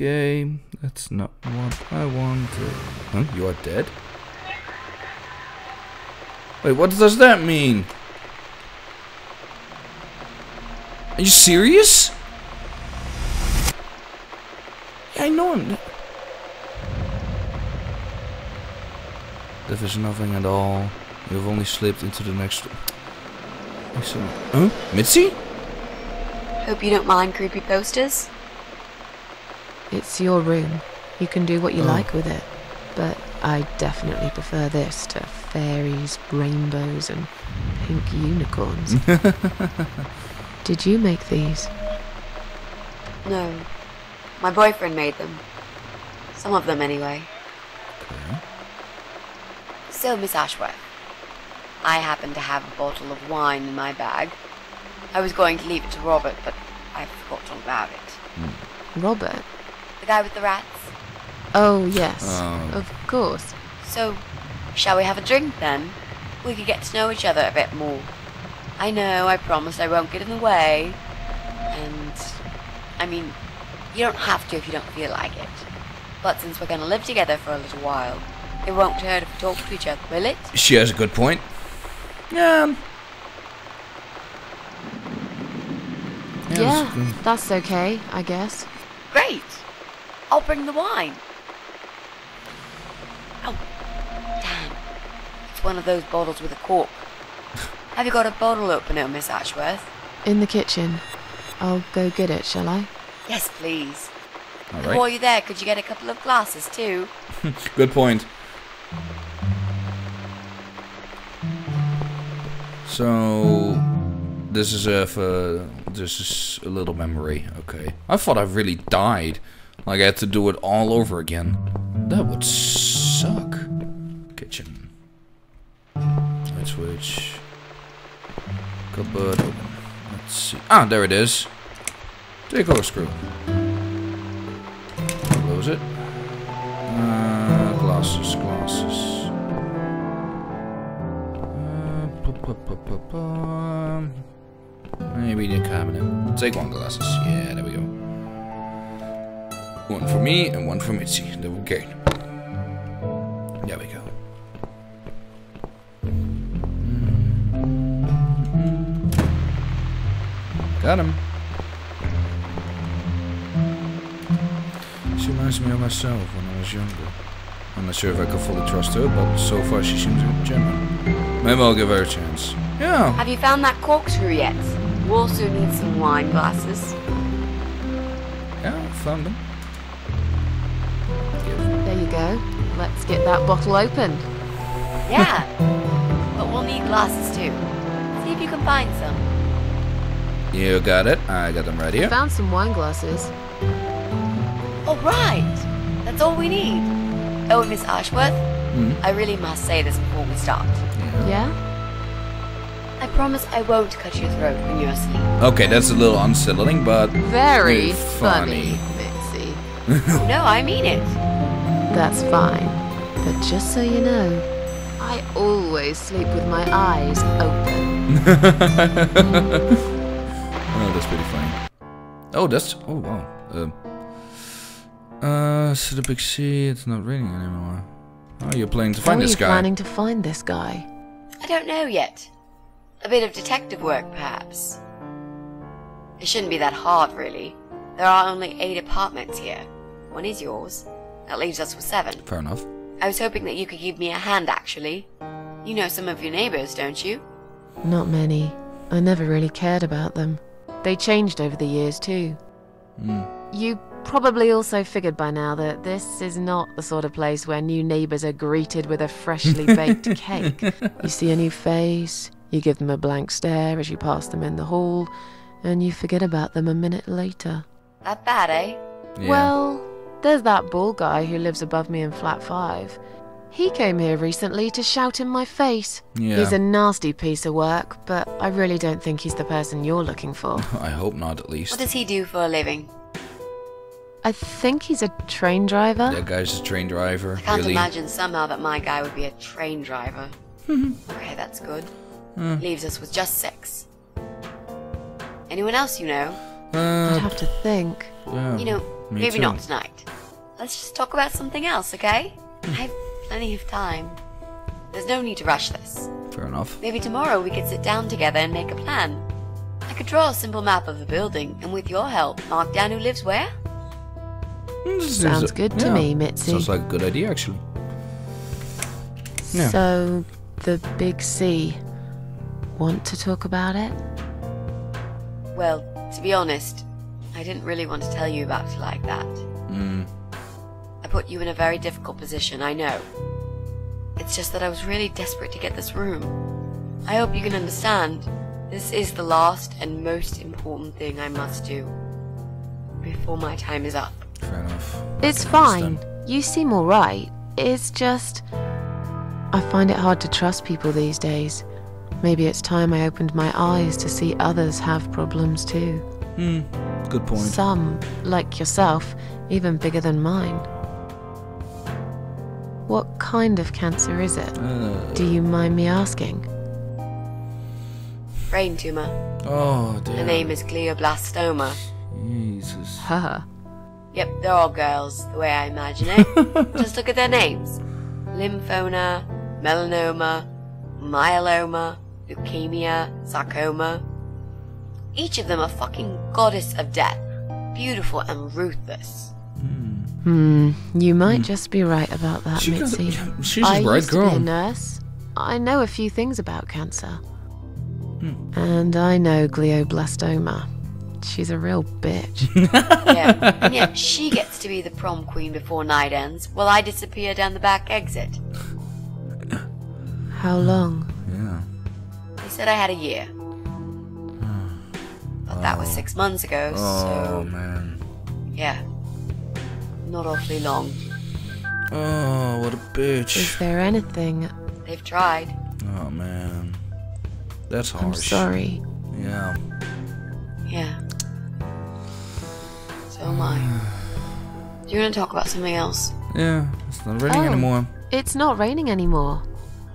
Okay, that's not what I wanted. Huh? You are dead? Wait, what does that mean? Are you serious? Yeah, I know him. There is nothing at all. You've only slipped into the next... Huh? Mitzi? Hope you don't mind creepy posters. It's your room. You can do what you like with it. But I definitely prefer this to fairies, rainbows, and pink unicorns. Did you make these? No. My boyfriend made them. Some of them, anyway. Okay. So, Miss Ashworth, I happen to have a bottle of wine in my bag. I was going to leave it to Robert, but I forgot all about it. Robert? The guy with the rats? Oh, yes. Of course. So, shall we have a drink then? We could get to know each other a bit more. I know, I promised I won't get in the way. And, I mean, you don't have to if you don't feel like it. But since we're going to live together for a little while, it won't hurt if we talk to each other, will it? She has a good point. Yeah. Yeah, that's okay, I guess. Great! I'll bring the wine. Oh, damn. It's one of those bottles with a cork. Have you got a bottle opener, Miss Ashworth? In the kitchen. I'll go get it, shall I? Yes, please. All While you're there, could you get a couple of glasses too? Good point. So this is a little memory. Okay. I thought I really died. Like I had to do it all over again. That would suck. Kitchen. Light switch. Cupboard open. Let's see. Ah, there it is. Take corkscrew. Close it. Glasses. Maybe the cabinet. Take one glasses. Yeah, there we go. One for me and one for Mitzi. There we go. There we go. Got him. She reminds me of myself when I was younger. I'm not sure if I can fully trust her, but so far she seems genuine. Maybe I'll give her a chance. Yeah. Have you found that corkscrew yet? We also need some wine glasses. Yeah, I found them. There you go. Let's get that bottle open. Yeah. But we'll need glasses too. See if you can find some. You got it. I got them right here. Found some wine glasses. All right. That's all we need. Oh, Miss Ashworth, I really must say this before we start. Yeah? I promise I won't cut your throat when you're asleep. Okay, that's a little unsettling, but Very funny, Mitzi. No, I mean it. That's fine. But just so you know, I always sleep with my eyes open. Oh, that's pretty funny. Oh, that's... Oh, wow. So the big C, it's not raining anymore. Oh, you're planning to find this guy. How are you planning to find this guy? I don't know yet. A bit of detective work, perhaps. It shouldn't be that hard, really. There are only 8 apartments here. One is yours. That leaves us with 7. Fair enough. I was hoping that you could give me a hand, actually. You know some of your neighbors, don't you? Not many. I never really cared about them. They changed over the years, too. You probably also figured by now that this is not the sort of place where new neighbors are greeted with a freshly baked cake. You see a new face, you give them a blank stare as you pass them in the hall, and you forget about them a minute later. That bad, eh? Yeah. Well, there's that bald guy who lives above me in flat 5. He came here recently to shout in my face. Yeah. He's a nasty piece of work, but I really don't think he's the person you're looking for. I hope not, at least. What does he do for a living? I think he's a train driver. That guy's a train driver. I can't really? imagine somehow that my guy would be a train driver. Okay, that's good. Leaves us with just 6. Anyone else you know? I'd have to think. Yeah. You know, Me Maybe too. not tonight. Let's just talk about something else, okay? I have plenty of time. There's no need to rush this. Fair enough. Maybe tomorrow we could sit down together and make a plan. I could draw a simple map of the building, and with your help, mark down who lives where. Sounds good to me, Mitzi. Sounds like a good idea, actually. Yeah. So, the big C. Want to talk about it? Well, to be honest, I didn't really want to tell you about it like that. I put you in a very difficult position, I know. It's just that I was really desperate to get this room. I hope you can understand. This is the last and most important thing I must do before my time is up. Fair enough. It's I can fine. understand. You seem alright. It's just... I find it hard to trust people these days. Maybe it's time I opened my eyes to see others have problems too. Good point. Some, like yourself, even bigger than mine. What kind of cancer is it? Do you mind me asking? Brain tumor. Oh, dear. Her name is glioblastoma. Jesus. Haha. Yep, they're all girls, the way I imagine it. Just look at their names. Lymphoma, melanoma, myeloma, leukemia, sarcoma. Each of them a fucking goddess of death. Beautiful and ruthless. You might just be right about that, She got- Mitzi. she's I a bright used to be girl. a nurse. I know a few things about cancer. And I know glioblastoma. She's a real bitch. Yeah, and yet she gets to be the prom queen before night ends, while I disappear down the back exit. How long? Yeah. They said I had a year. But that was 6 months ago, Oh, so man. yeah. Not awfully long. Oh, what a bitch. Is there anything... They've tried. Oh, man. That's harsh. I'm sorry. Yeah. Yeah. So am I. Do you want to talk about something else? Yeah. It's not raining Oh. anymore. It's not raining anymore.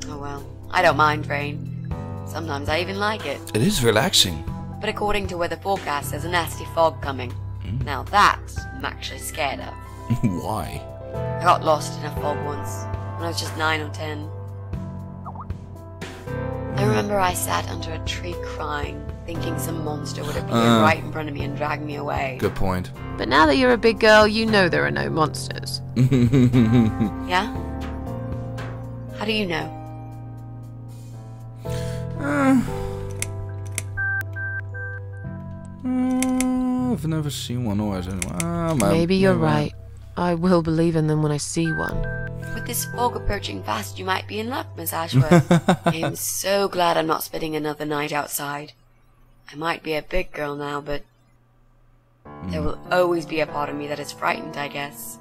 Oh well. I don't mind rain. Sometimes I even like it. It is relaxing. But according to weather forecast, there's a nasty fog coming. Now that I'm actually scared of. Why? I got lost in a fog once, when I was just 9 or 10. I remember I sat under a tree crying, thinking some monster would appear right in front of me and drag me away. Good point. But now that you're a big girl, you know there are no monsters. Yeah? How do you know? I've never seen one always anyway. Maybe you're right. I will believe in them when I see one. With this fog approaching fast, you might be in luck, Miss Ashworth. I am so glad I'm not spending another night outside. I might be a big girl now, but there will always be a part of me that is frightened, I guess.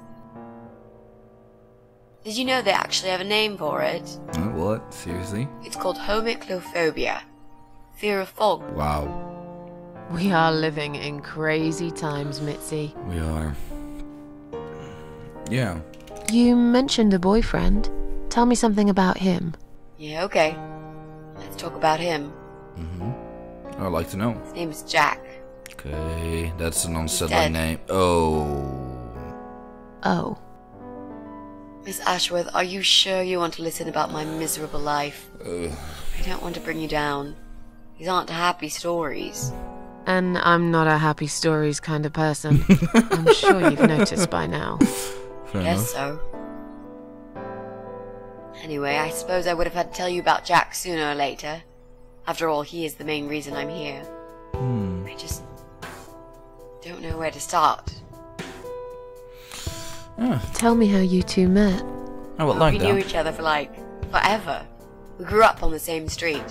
Did you know they actually have a name for it? What? Seriously? It's called homiclophobia. Fear of fog. Wow. We are living in crazy times, Mitzi. We are. Yeah. You mentioned a boyfriend. Tell me something about him. Yeah, okay. Let's talk about him. I'd like to know. His name is Jack. Okay, that's an unsettling Dead. name. Oh. Oh. Miss Ashworth, are you sure you want to listen about my miserable life? I don't want to bring you down. These aren't happy stories. And I'm not a happy stories kind of person. I'm sure you've noticed by now. Fair Guess enough. so. Anyway, I suppose I would have had to tell you about Jack sooner or later. After all, he is the main reason I'm here. I just don't know where to start. Tell me how you two met. I would like We knew that. each other for like forever. We grew up on the same street.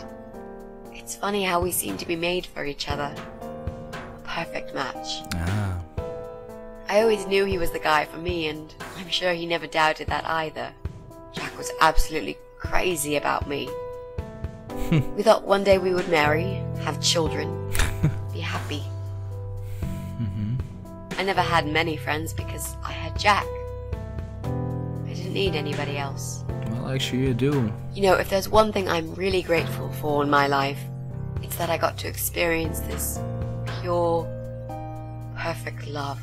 It's funny how we seem to be made for each other. A perfect match. Ah. I always knew he was the guy for me, and I'm sure he never doubted that either. Jack was absolutely crazy about me. We thought one day we would marry, have children, be happy. I never had many friends because I had Jack. I didn't need anybody else. Well, actually, you do. You know, if there's one thing I'm really grateful for in my life, it's that I got to experience this pure, perfect love.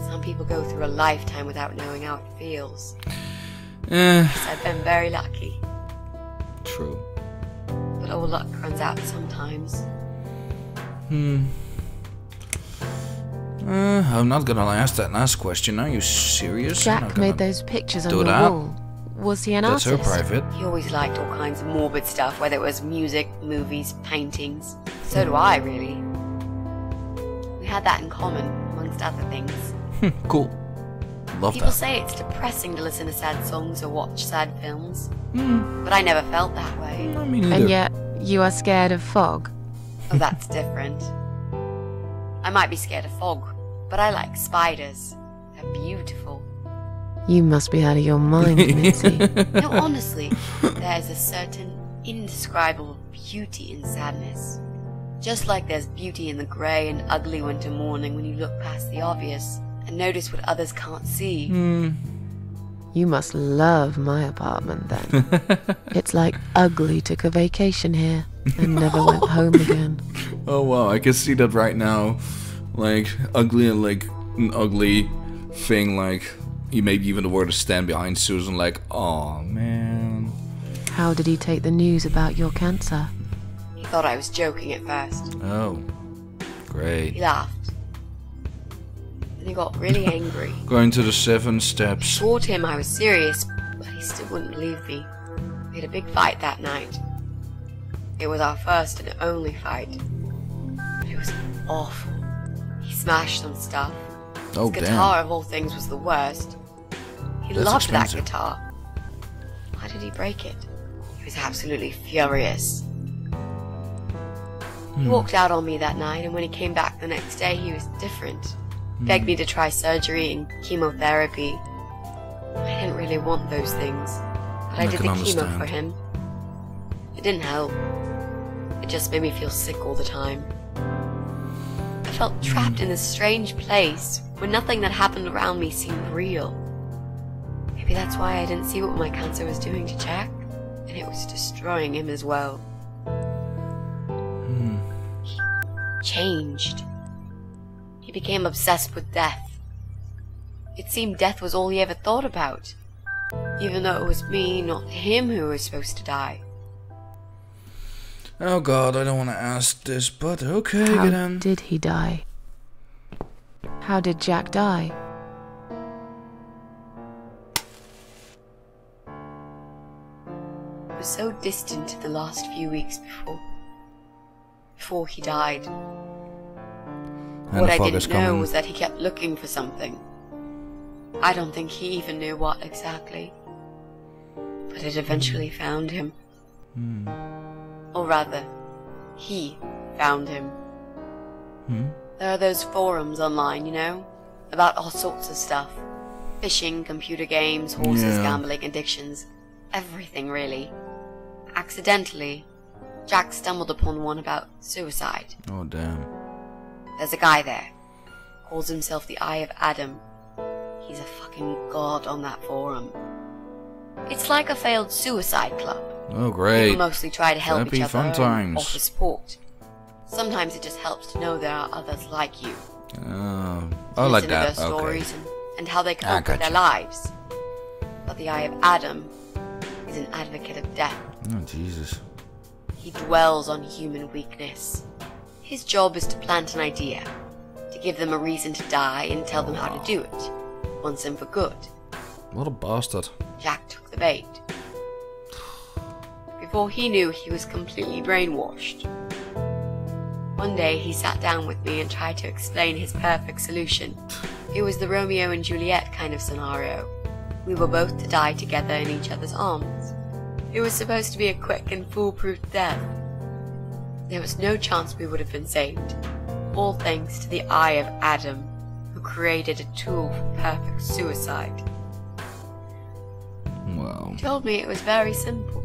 Some people go through a lifetime without knowing how it feels. Eh, I've been very lucky. true. But all luck runs out sometimes. I'm not gonna ask that last question. Are you serious? I'm not Jack gonna made those pictures on do your that. wall. Was he an That's her artist? private. He always liked all kinds of morbid stuff, whether it was music, movies, paintings. So do I, really. We had that in common, amongst other things. Cool. Love People that. say it's depressing to listen to sad songs or watch sad films. But I never felt that way. I mean, And yet, you are scared of fog? Oh, that's different. I might be scared of fog, but I like spiders. They're beautiful. You must be out of your mind, Mitzi. No, honestly, there's a certain indescribable beauty in sadness. Just like there's beauty in the grey and ugly winter morning when you look past the obvious and notice what others can't see. You must love my apartment then. It's like Ugly took a vacation here and never went home again. Oh wow, I can see that right now. Like ugly and like an ugly thing. Like maybe even the word to stand behind Susan. Like, oh man. How did he take the news about your cancer? He thought I was joking at first. Oh, He great. laughed. Then he got really angry. Going to the 7 I steps. swore to him I was serious, but he still wouldn't believe me. We had a big fight that night. It was our first and only fight. But it was awful. He smashed some stuff. Oh His damn. guitar of all things was the worst. He That's loved expensive. that guitar. Why did he break it? He was absolutely furious. He walked out on me that night, and when he came back the next day, he was different. Begged me to try surgery and chemotherapy. I didn't really want those things, but I did can the chemo understand. for him. It didn't help. It just made me feel sick all the time. I felt trapped in this strange place where nothing that happened around me seemed real. Maybe that's why I didn't see what my cancer was doing to Jack, and it was destroying him as well. He changed. He became obsessed with death. It seemed death was all he ever thought about, even though it was me, not him, who was supposed to die. Oh god, I don't want to ask this, but okay How then. did he die? How did Jack die? It was so distant in the last few weeks before he died. And What the I fog is didn't know coming. was that he kept looking for something. I don't think he even knew what exactly. But it eventually found him. Or rather, he found him. There are those forums online, you know? About all sorts of stuff. Fishing, computer games, horses, Yeah. gambling, addictions. Everything, really. Accidentally, Jack stumbled upon one about suicide. Oh damn. There's a guy there. Calls himself the Eye of Adam. He's a fucking god on that forum. It's like a failed suicide club. Oh great. People mostly try to help Happy each other fun and times. offer support. Sometimes it just helps to know there are others like you. I like Listen that. to their Okay. stories and how they I cope with their gotcha. lives. But the Eye of Adam is an advocate of death. Oh Jesus. He dwells on human weakness. His job is to plant an idea, to give them a reason to die and tell them how to do it, once and for good. What a bastard. Jack took the bait. Before he knew, he was completely brainwashed. One day he sat down with me and tried to explain his perfect solution. It was the Romeo and Juliet kind of scenario. We were both to die together in each other's arms. It was supposed to be a quick and foolproof death. There was no chance we would have been saved. All thanks to the Eye of Adam, who created a tool for perfect suicide. Wow. He told me it was very simple.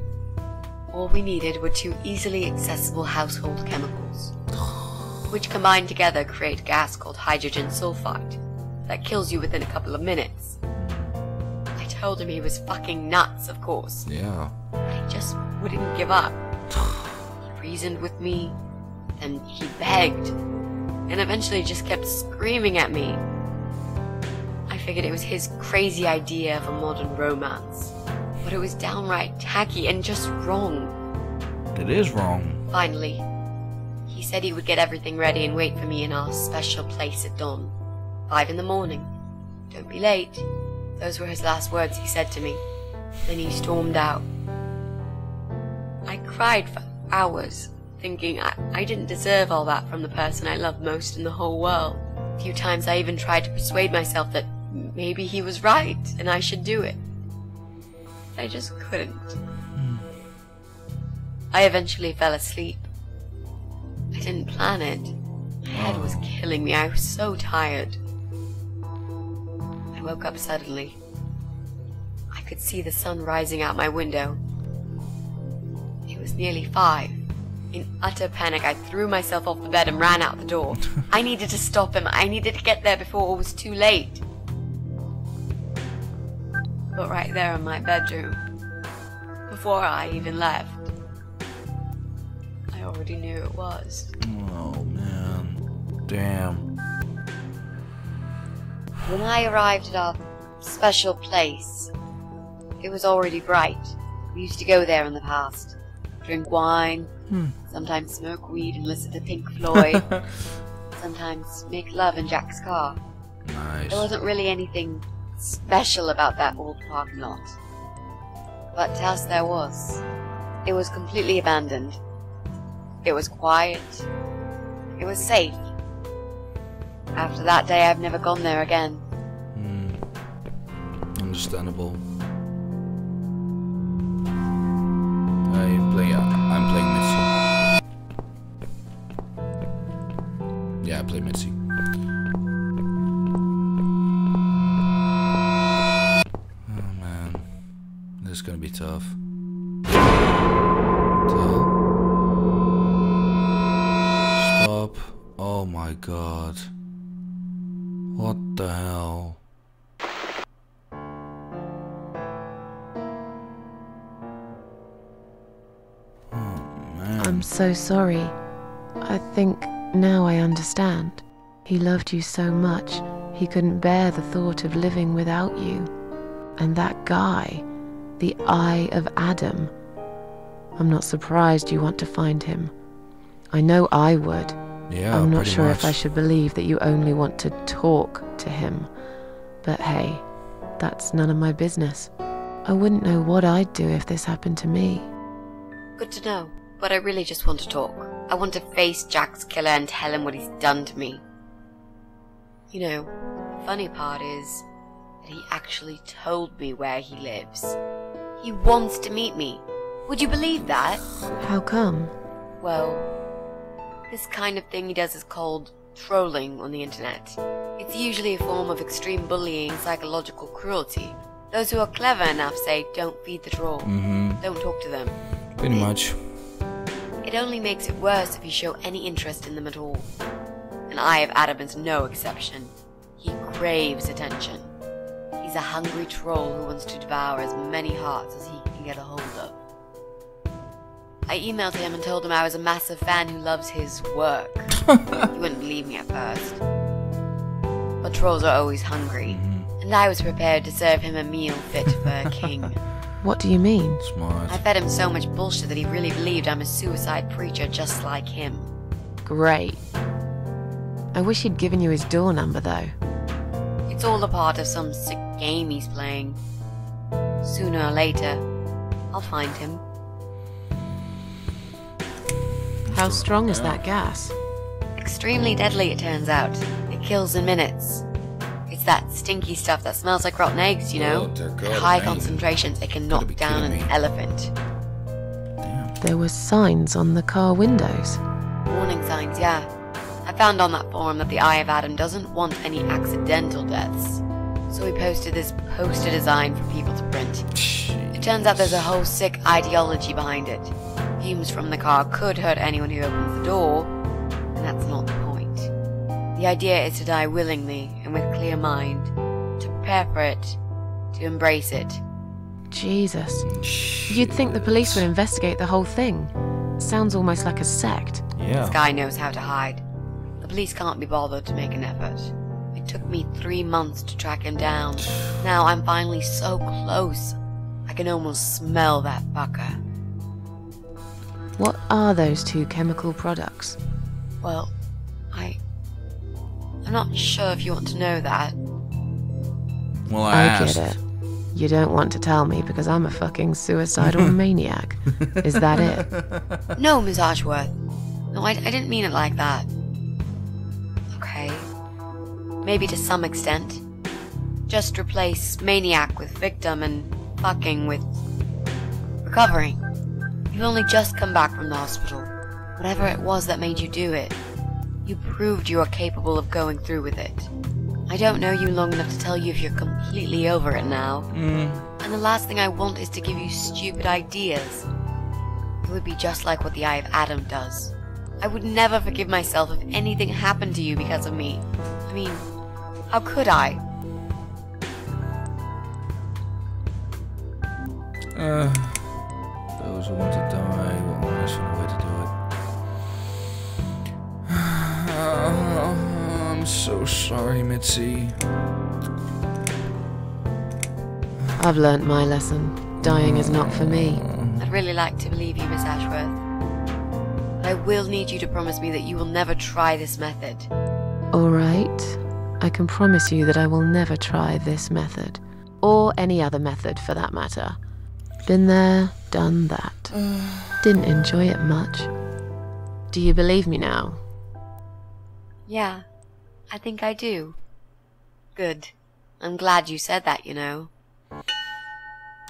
All we needed were 2 easily accessible household chemicals, which combined together create a gas called hydrogen sulfide that kills you within a couple of minutes. I told him he was fucking nuts, of course, Yeah. but he just wouldn't give up. He reasoned with me, then he begged, and eventually just kept screaming at me. figured it was his crazy idea of a modern romance. But it was downright tacky and just wrong. It is wrong. Finally, he said he would get everything ready and wait for me in our special place at dawn. 5 in the morning. Don't be late. Those were his last words he said to me. Then he stormed out. I cried for hours, thinking I didn't deserve all that from the person I loved most in the whole world. A few times I even tried to persuade myself that maybe he was right and I should do it. I just couldn't. I eventually fell asleep. I didn't plan it. My head was killing me. I was so tired. I woke up suddenly. I could see the sun rising out my window. It was nearly 5. In utter panic, I threw myself off the bed and ran out the door. I needed to stop him. I needed to get there before it was too late. But right there in my bedroom, before I even left, I already knew it was. Oh, man. Damn. When I arrived at our special place, it was already bright. We used to go there in the past. Drink wine, sometimes smoke weed and listen to Pink Floyd, sometimes make love in Jack's car. Nice. There wasn't really anything special about that old parking lot. But to us there was. It was completely abandoned. It was quiet. It was safe. After that day, I've never gone there again. Understandable. I'm playing Mitzi. Yeah, I play Mitzi. Oh man, this is gonna be tough. Stop. Oh my god. What the hell? I'm so sorry. I think now I understand. He loved you so much, he couldn't bear the thought of living without you. And that guy, the Eye of Adam. I'm not surprised you want to find him. I know I would. Yeah, I'm not pretty sure much. if I should believe that you only want to talk to him. But hey, that's none of my business. I wouldn't know what I'd do if this happened to me. Good to know, but I really just want to talk. I want to face Jack's killer and tell him what he's done to me. You know, the funny part is that he actually told me where he lives. He wants to meet me. Would you believe that? How come? Well, this kind of thing he does is called trolling on the internet. It's usually a form of extreme bullying and psychological cruelty. Those who are clever enough say, don't feed the troll. Don't talk to them. Pretty much. It only makes it worse if you show any interest in them at all. And Eye of Adam is no exception. He craves attention. He's a hungry troll who wants to devour as many hearts as he can get a hold of. I emailed him and told him I was a massive fan who loves his work. He wouldn't believe me at first. But trolls are always hungry, and I was prepared to serve him a meal fit for a king. What do you mean? Smart. I fed him so much bullshit that he really believed I'm a suicide preacher just like him. Great. I wish he'd given you his door number, though. It's all a part of some sick game he's playing. Sooner or later, I'll find him. How strong is that gas? Extremely deadly, it turns out. It kills in minutes. It's that stinky stuff that smells like rotten eggs, you know? Oh, dear God, At high amazing. concentrations, it can Gotta knock be down an kidding me. elephant. Damn. There were signs on the car windows. Warning signs, yeah. I found on that forum that the Eye of Adam doesn't want any accidental deaths. So he posted this poster design for people to print. It turns out there's a whole sick ideology behind it. Fumes from the car could hurt anyone who opens the door, and that's not the point. The idea is to die willingly and with clear mind, to prepare for it, to embrace it. Jesus. You'd think the police would investigate the whole thing. Sounds almost like a sect. Yeah. This guy knows how to hide. The police can't be bothered to make an effort. It Took me 3 months to track him down. Now I'm finally so close. I can almost smell that fucker. What are those 2 chemical products? Well, I'm not sure if you want to know that. Well, I asked. get it. You don't want to tell me because I'm a fucking suicidal maniac. Is that it? No, Miss Ashworth. No, I didn't mean it like that. Okay. Maybe to some extent. Just replace maniac with victim and fucking with recovering. You've only just come back from the hospital. Whatever it was that made you do it, you proved you are capable of going through with it. I don't know you long enough to tell you if you're completely over it now. And the last thing I want is to give you stupid ideas. It would be just like what the Eye of Adam does. I would never forgive myself if anything happened to you because of me. I mean, how could I? Those who want to die will always find a way to do it. I'm so sorry, Mitzi. I've learnt my lesson. Dying is not for me. I'd really like to believe you, Miss Ashworth. But I will need you to promise me that you will never try this method. Alright. I can promise you that I will never try this method. Or any other method for that matter. Been there, done that. Didn't enjoy it much. Do you believe me now? Yeah, I think I do. Good. I'm glad you said that, you know.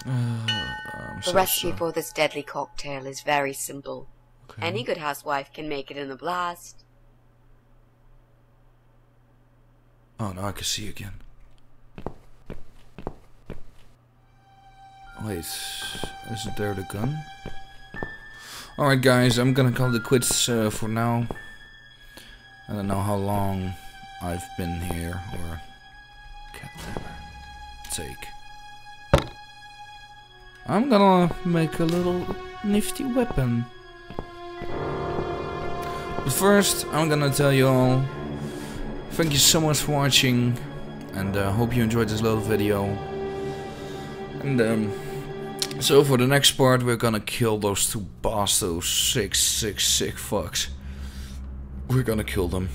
The recipe for this deadly cocktail is very simple. Okay. Any good housewife can make it in a blast. Oh, now I can see again. Wait, isn't there the gun? Alright guys, I'm gonna call it quits for now. I don't know how long I've been here, or whatever. Take. I'm gonna make a little nifty weapon. But first, I'm gonna tell you all, thank you so much for watching, and hope you enjoyed this little video. And so for the next part, we're gonna kill those 2 bastards, sick fucks. We're gonna kill them.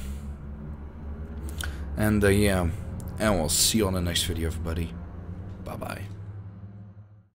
And yeah, and we'll see you on the next video, everybody. Bye bye.